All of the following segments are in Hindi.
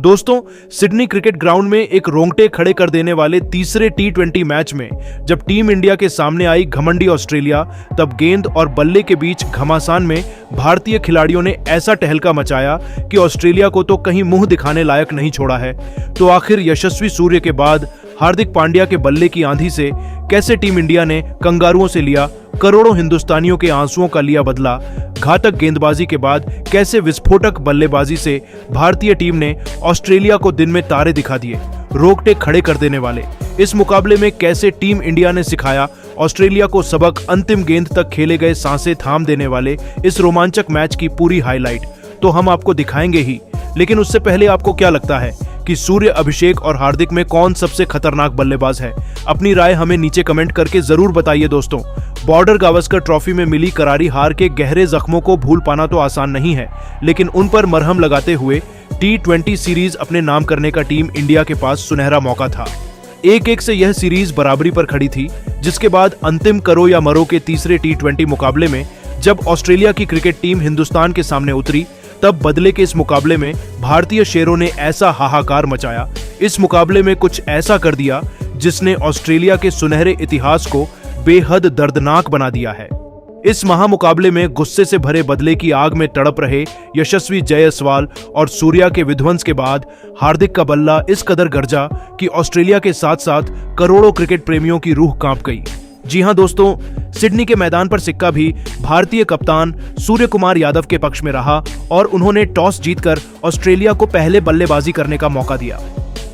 दोस्तों, सिडनी क्रिकेट ग्राउंड में एक रोंगटे खड़े कर देने वाले तीसरे टी20 मैच में जब टीम इंडिया के सामने आई घमंडी ऑस्ट्रेलिया, तब गेंद और बल्ले के बीच घमासान में भारतीय खिलाड़ियों ने ऐसा टहलका मचाया कि ऑस्ट्रेलिया को तो कहीं मुंह दिखाने लायक नहीं छोड़ा है। तो आखिर यशस्वी सूर्य के बाद हार्दिक पांड्या के बल्ले की आंधी से कैसे टीम इंडिया ने कंगारुओं से लिया करोड़ों हिंदुस्तानियों के आंसुओं का लिया बदला, घातक गेंदबाजी के बाद कैसे विस्फोटक बल्लेबाजी से भारतीय टीम ने ऑस्ट्रेलिया को दिन में तारे दिखा दिए, रोंगटे खड़े कर देने वाले इस मुकाबले में कैसे टीम इंडिया ने सिखाया ऑस्ट्रेलिया को सबक, अंतिम गेंद तक खेले गए सांसें थाम देने वाले इस रोमांचक मैच की पूरी हाईलाइट तो हम आपको दिखाएंगे ही। लेकिन उससे पहले आपको क्या लगता है कि सूर्य, अभिषेक और हार्दिक में कौन सबसे खतरनाक बल्लेबाज है? अपनी राय हमें नीचे कमेंट करके जरूर बताइए। दोस्तों, बॉर्डर गावस्कर ट्रॉफी में मिली करारी हार के गहरे जख्मों को भूल पाना तो आसान नहीं है, लेकिन उन पर मरहम लगाते हुए टी20 सीरीज अपने नाम करने का टीम इंडिया के पास सुनहरा मौका था। 1-1 से यह सीरीज बराबरी पर खड़ी थी, जिसके बाद अंतिम करो या मरो के तीसरे टी20 मुकाबले में जब ऑस्ट्रेलिया की क्रिकेट टीम हिंदुस्तान के सामने उतरी, तब बदले के इस मुकाबले में भारतीय शेरों ने ऐसा हाहाकार मचाया, इस मुकाबले में कुछ ऐसा कर दिया जिसने ऑस्ट्रेलिया के सुनहरे इतिहास को बेहद दर्दनाक बना दिया है। इस महामुकाबले में गुस्से से भरे बदले की आग में तड़प रहे यशस्वी जायसवाल और सूर्या के विध्वंस के बाद हार्दिक का बल्ला इस कदर गरजा कि ऑस्ट्रेलिया के साथ साथ करोड़ों क्रिकेट प्रेमियों की रूह कांप गई। जी हां दोस्तों, सिडनी के मैदान पर सिक्का भी भारतीय कप्तान सूर्य कुमार यादव के पक्ष में रहा और उन्होंने टॉस जीतकर ऑस्ट्रेलिया को पहले बल्लेबाजी करने का मौका दिया।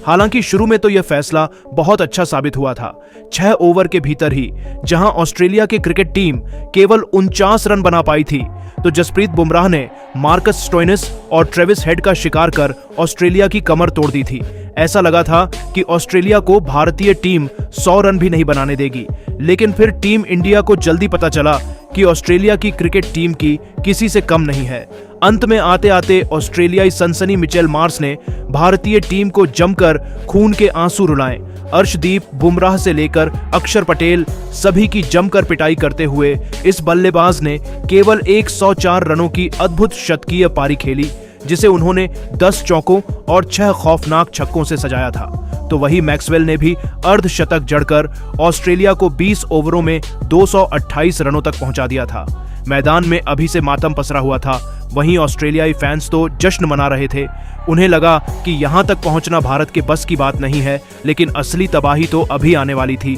हालांकि शुरू में तो यह फैसला बहुत अच्छा साबित हुआ था। 6 ओवर के भीतर ही जहां ऑस्ट्रेलिया की क्रिकेट टीम केवल 49 रन बना पाई थी, तो जसप्रीत बुमराह ने मार्कस स्टोइनिस और ट्रेविस हेड का शिकार कर ऑस्ट्रेलिया की कमर तोड़ दी थी। ऐसा लगा था कि ऑस्ट्रेलिया को भारतीय टीम 100 रन भी नहीं बनाने देगी, लेकिन फिर टीम इंडिया को जल्दी पता चला कि ऑस्ट्रेलिया की क्रिकेट टीम की किसी से कम नहीं है। अंत में आते आते ऑस्ट्रेलियाई सनसनी मिचेल मार्श ने भारतीय टीम को जमकर खून के आंसू रुलाए। अर्शदीप, बुमराह से लेकर अक्षर पटेल सभी की जमकर पिटाई करते हुए इस बल्लेबाज ने केवल 104 रनों की अद्भुत शतकीय पारी खेली, जिसे उन्होंने 10 चौकों और 6 खौफनाक छक्कों से सजाया था। तो वही मैक्सवेल ने भी अर्धशतक जड़कर ऑस्ट्रेलिया को 20 ओवरों में 228 रनों तक पहुंचा दिया था। मैदान में अभी से मातम पसरा हुआ था, वहीं ऑस्ट्रेलियाई फैंस तो जश्न मना रहे थे। उन्हें लगा कि यहां तक पहुंचना भारत के बस की बात नहीं है, लेकिन असली तबाही तो अभी आने वाली थी।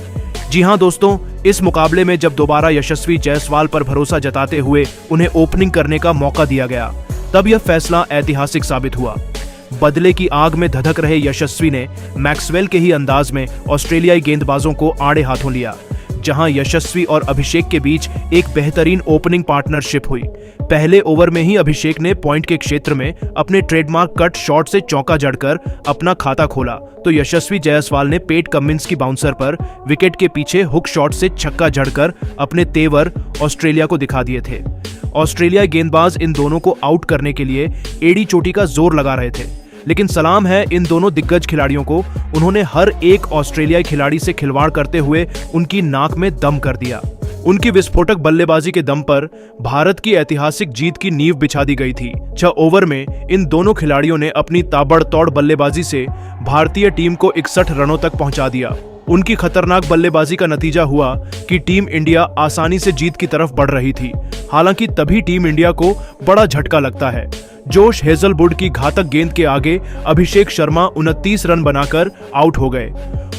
जी हां दोस्तों, इस मुकाबले में जब दोबारा यशस्वी जायसवाल पर भरोसा जताते हुए उन्हें ओपनिंग करने का मौका दिया गया, तब यह फैसला ऐतिहासिक साबित हुआ। बदले की आग में धधक रहे यशस्वी ने मैक्सवेल के ही अंदाज में ऑस्ट्रेलियाई गेंदबाजों को आड़े हाथों लिया। जहां यशस्वी और अभिषेक के बीच एक बेहतरीन ओपनिंग पार्टनरशिप हुई। पहले ओवर में ही अभिषेक ने पॉइंट के क्षेत्र में अपने ट्रेडमार्क कट शॉट से चौका जड़कर अपना खाता खोला, तो यशस्वी जायसवाल ने पेट कमिंस की बाउंसर पर विकेट के पीछे हुक शॉट से छक्का जड़कर अपने तेवर ऑस्ट्रेलिया को दिखा दिए थे। ऑस्ट्रेलियाई गेंदबाज इन दोनों को आउट करने के लिए एड़ी चोटी का जोर लगा रहे थे, लेकिन सलाम है इन दोनों दिग्गज खिलाड़ियों को, उन्होंने हर एक ऑस्ट्रेलियाई खिलाड़ी से खिलवाड़ करते हुए उनकी नाक में दम कर दिया। उनकी विस्फोटक बल्लेबाजी के दम पर भारत की ऐतिहासिक जीत की नींव बिछा दी गई थी। 6 ओवर में इन दोनों खिलाड़ियों ने अपनी ताबड़तोड़ बल्लेबाजी से भारतीय टीम को 61 रनों तक पहुंचा दिया। उनकी खतरनाक बल्लेबाजी का नतीजा हुआ कि टीम इंडिया आसानी से जीत की तरफ बढ़ रही थी। हालांकि तभी टीम इंडिया को बड़ा झटका लगता है। जोश हेजलवुड की घातक गेंद के आगे अभिषेक शर्मा 29 रन बनाकर आउट हो गए।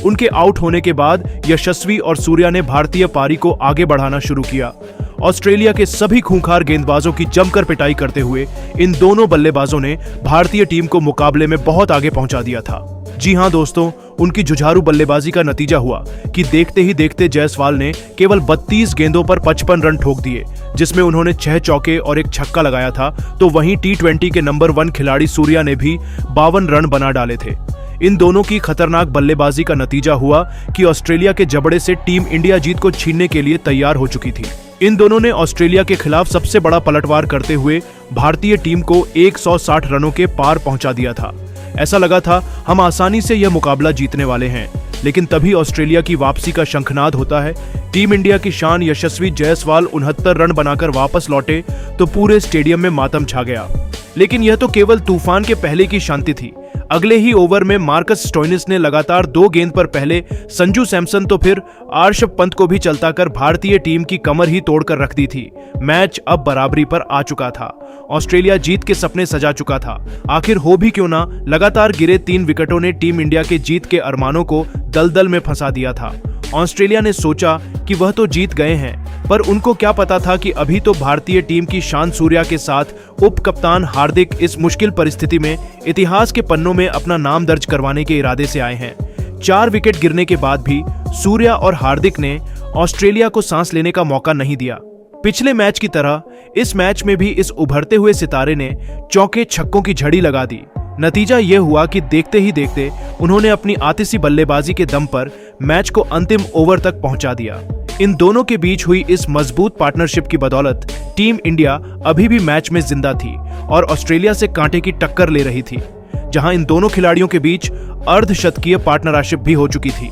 उनके आउट होने के बाद यशस्वी और सूर्या ने भारतीय पारी को आगे बढ़ाना शुरू किया। ऑस्ट्रेलिया के सभी खूंखार गेंदबाजों की जमकर पिटाई करते हुए इन दोनों बल्लेबाजों ने भारतीय टीम को मुकाबले में बहुत आगे पहुंचा दिया था। जी हां दोस्तों, उनकी जुझारू बल्लेबाजी का नतीजा हुआ कि देखते ही देखते जायसवाल ने केवल 32 गेंदों पर 55 रन ठोक दिए, जिसमें उन्होंने 6 चौके और 1 छक्का लगाया था। तो वहीं टी20 के नंबर 1 खिलाड़ी सूर्या ने भी 52 रन बना डाले थे। इन दोनों की खतरनाक बल्लेबाजी का नतीजा हुआ कि ऑस्ट्रेलिया के जबड़े से टीम इंडिया जीत को छीनने के लिए तैयार हो चुकी थी। इन दोनों ने ऑस्ट्रेलिया के खिलाफ सबसे बड़ा पलटवार करते हुए भारतीय टीम को 160 रनों के पार पहुंचा दिया था। ऐसा लगा था हम आसानी से यह मुकाबला जीतने वाले हैं, लेकिन तभी ऑस्ट्रेलिया की वापसी का शंखनाद होता है। टीम इंडिया की शान यशस्वी जायसवाल 69 रन बनाकर वापस लौटे तो पूरे स्टेडियम में मातम छा गया। लेकिन यह तो केवल तूफान के पहले की शांति थी। अगले ही ओवर में मार्कस स्टोइनिस ने लगातार 2 गेंद पर पहले संजू सैमसन तो फिर ऋषभ पंत को भी चलता कर भारतीय टीम की कमर ही तोड़कर रख दी थी। मैच अब बराबरी पर आ चुका था। ऑस्ट्रेलिया जीत के सपने सजा चुका था। आखिर हो भी क्यों ना, लगातार गिरे 3 विकेटों ने टीम इंडिया के जीत के अरमानों को दलदल में फंसा दिया था। ऑस्ट्रेलिया ने सोचा कि वह तो जीत गए हैं, पर उनको क्या पता था कि अभी तो भारतीय टीम की शान सूर्या के साथ उप कप्तान हार्दिक इस मुश्किल परिस्थिति में इतिहास के पन्नों में अपना नाम दर्ज करवाने के इरादे से आए हैं। 4 विकेट गिरने के बाद भी सूर्या और हार्दिक ने ऑस्ट्रेलिया को सांस लेने का मौका नहीं दिया। पिछले मैच की तरह इस मैच में भी इस उभरते हुए सितारे ने चौके छक्कों की झड़ी लगा दी। नतीजा यह हुआ कि देखते ही देखते उन्होंने अपनी आतिशी बल्लेबाजी के दम पर मैच को अंतिम ओवर तक पहुंचा दिया। इन दोनों के बीच हुई इस मजबूत पार्टनरशिप की बदौलत टीम इंडिया अभी भी मैच में जिंदा थी और ऑस्ट्रेलिया से कांटे की टक्कर ले रही थी, जहां इन दोनों खिलाड़ियों के बीच अर्धशतकीय पार्टनरशिप भी हो चुकी थी।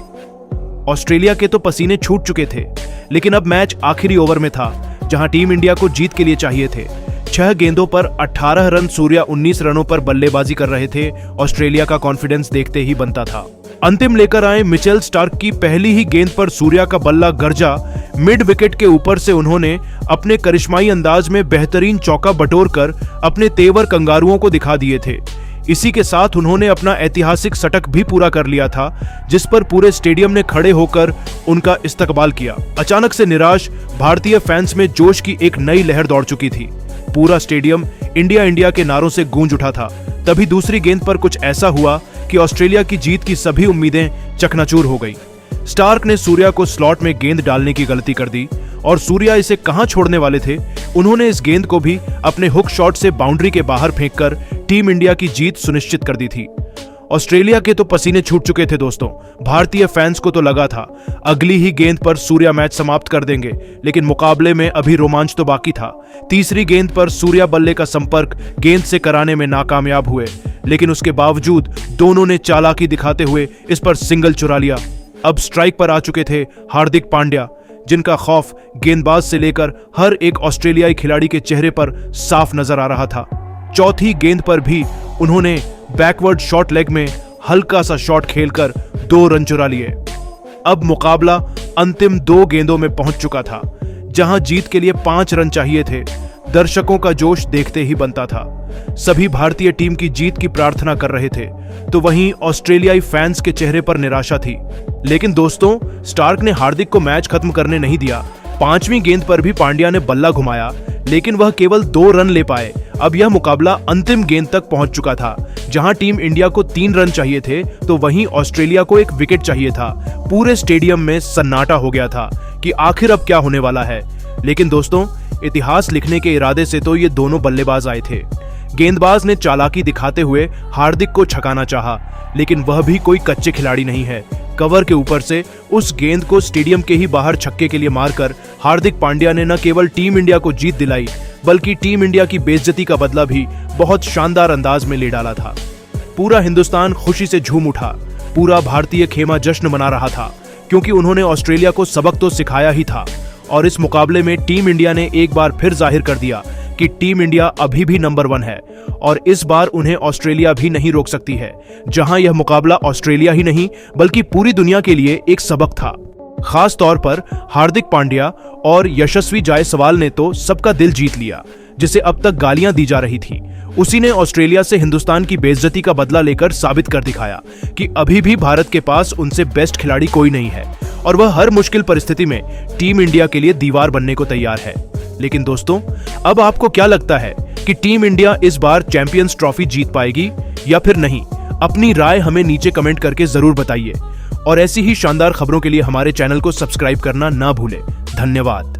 ऑस्ट्रेलिया के तो पसीने छूट चुके थे, लेकिन अब मैच आखिरी ओवर में था, जहां टीम इंडिया को जीत के लिए चाहिए थे। 6 गेंदों पर 18 रन सूर्या 19 रनों पर बल्लेबाजी कर रहे थे। ऑस्ट्रेलिया का कॉन्फिडेंस देखते ही बनता था। अंतिम लेकर आए मिचेल स्टार्क की पहली ही गेंद पर सूर्या का बल्ला गरजा। मिड विकेट के ऊपर से उन्होंने अपने करिश्माई अंदाज में बेहतरीन चौका बटोरकर अपने तेवर कंगारुओं को दिखा दिए थे। इसी के साथ उन्होंने अपना ऐतिहासिक शतक भी पूरा कर लिया था, जिस पर पूरे स्टेडियम ने खड़े होकर उनका इस्तकबाल किया। अचानक से निराश भारतीय फैंस में जोश की एक नई लहर दौड़ चुकी थी। पूरा स्टेडियम इंडिया इंडिया के नारों से गूंज उठा था। तभी दूसरी गेंद पर कुछ ऐसा हुआ कि ऑस्ट्रेलिया की जीत की सभी उम्मीदें चकनाचूर हो गई। स्टार्क ने सूर्या को स्लॉट में गेंद डालने की गलती कर दी और सूर्या इसे कहां छोड़ने वाले थे। उन्होंने इस गेंद को भी अपने हुक शॉट से बाउंड्री के बाहर फेंककर टीम इंडिया की जीत सुनिश्चित कर दी थी। ऑस्ट्रेलिया के तो पसीने छूट चुके थे दोस्तों। भारतीय फैंस को तो लगा था अगली ही गेंद पर सूर्या मैच समाप्त कर देंगे, लेकिन मुकाबले में अभी रोमांच तो बाकी था। तीसरी गेंद पर सूर्या बल्ले का संपर्क गेंद से कराने में नाकामयाब हुए, लेकिन उसके बावजूद दोनों ने चालाकी दिखाते हुए इस पर सिंगल चुरा लिया। अब स्ट्राइक पर आ चुके थे हार्दिक पांड्या, जिनका खौफ गेंदबाज से लेकर हर एक ऑस्ट्रेलियाई खिलाड़ी के चेहरे पर साफ नजर आ रहा था। चौथी गेंद पर भी उन्होंने बैकवर्ड शॉर्ट लेग में हल्का सा शॉट खेलकर 2 रन चुरा लिए। अब मुकाबला अंतिम 2 गेंदों में पहुंच चुका था, जहां जीत के लिए 5 रन चाहिए थे। दर्शकों का जोश देखते ही बनता था। सभी भारतीय टीम की जीत की प्रार्थना कर रहे थे, तो वहीं ऑस्ट्रेलियाई फैंस के चेहरे पर निराशा थी। लेकिन दोस्तों, स्टार्क ने हार्दिक को मैच खत्म करने नहीं दिया। 5वीं गेंद पर भी पांड्या ने बल्ला घुमाया, लेकिन वह केवल 2 रन ले पाए। अब यह मुकाबला अंतिम गेंद तक पहुंच चुका था, जहां टीम इंडिया को 3 रन चाहिए थे, तो वहीं ऑस्ट्रेलिया को 1 विकेट चाहिए था। पूरे स्टेडियम में सन्नाटा हो गया था कि आखिर अब क्या होने वाला है। लेकिन दोस्तों, इतिहास लिखने के इरादे से तो ये दोनों बल्लेबाज आए थे। गेंदबाज ने चालाकी दिखाते हुए हार्दिक को छकाना चाहा, लेकिन वह भी कोई कच्चे खिलाड़ी नहीं है। कवर के ऊपर से उस गेंद को स्टेडियम के ही बाहर छक्के के लिए मारकर हार्दिक पांड्या ने न केवल टीम इंडिया को जीत दिलाई, बल्कि टीम इंडिया की बेइज्जती का बदला भी बहुत शानदार अंदाज में ले डाला था। पूरा हिंदुस्तान खुशी से झूम उठा। पूरा भारतीय खेमा जश्न मना रहा था, क्योंकि उन्होंने ऑस्ट्रेलिया को सबक तो सिखाया ही था। और इस मुकाबले में टीम इंडिया ने एक बार फिर जाहिर कर दिया कि टीम इंडिया अभी भी नंबर 1 है और इस बार उन्हें ऑस्ट्रेलिया भी नहीं रोक सकती है। जहां यह मुकाबला ऑस्ट्रेलिया ही नहीं बल्कि पूरी दुनिया के लिए एक सबक था। खास तौर पर हार्दिक पांड्या और यशस्वी जायसवाल ने तो सबका दिल जीत लिया, जिसे अब तक गालियां दी जा रही थी। उसी ने ऑस्ट्रेलिया से हिंदुस्तान की बेइज्जती का बदला लेकर साबित कर दिखाया कि अभी भी भारत के पास उनसे बेस्ट खिलाड़ी कोई नहीं है और वह हर मुश्किल परिस्थिति में टीम इंडिया के लिए दीवार बनने को तैयार है। लेकिन दोस्तों, अब आपको क्या लगता है कि टीम इंडिया इस बार चैंपियंस ट्रॉफी जीत पाएगी या फिर नहीं? अपनी राय हमें नीचे कमेंट करके जरूर बताइए और ऐसी ही शानदार खबरों के लिए हमारे चैनल को सब्सक्राइब करना ना भूलें। धन्यवाद।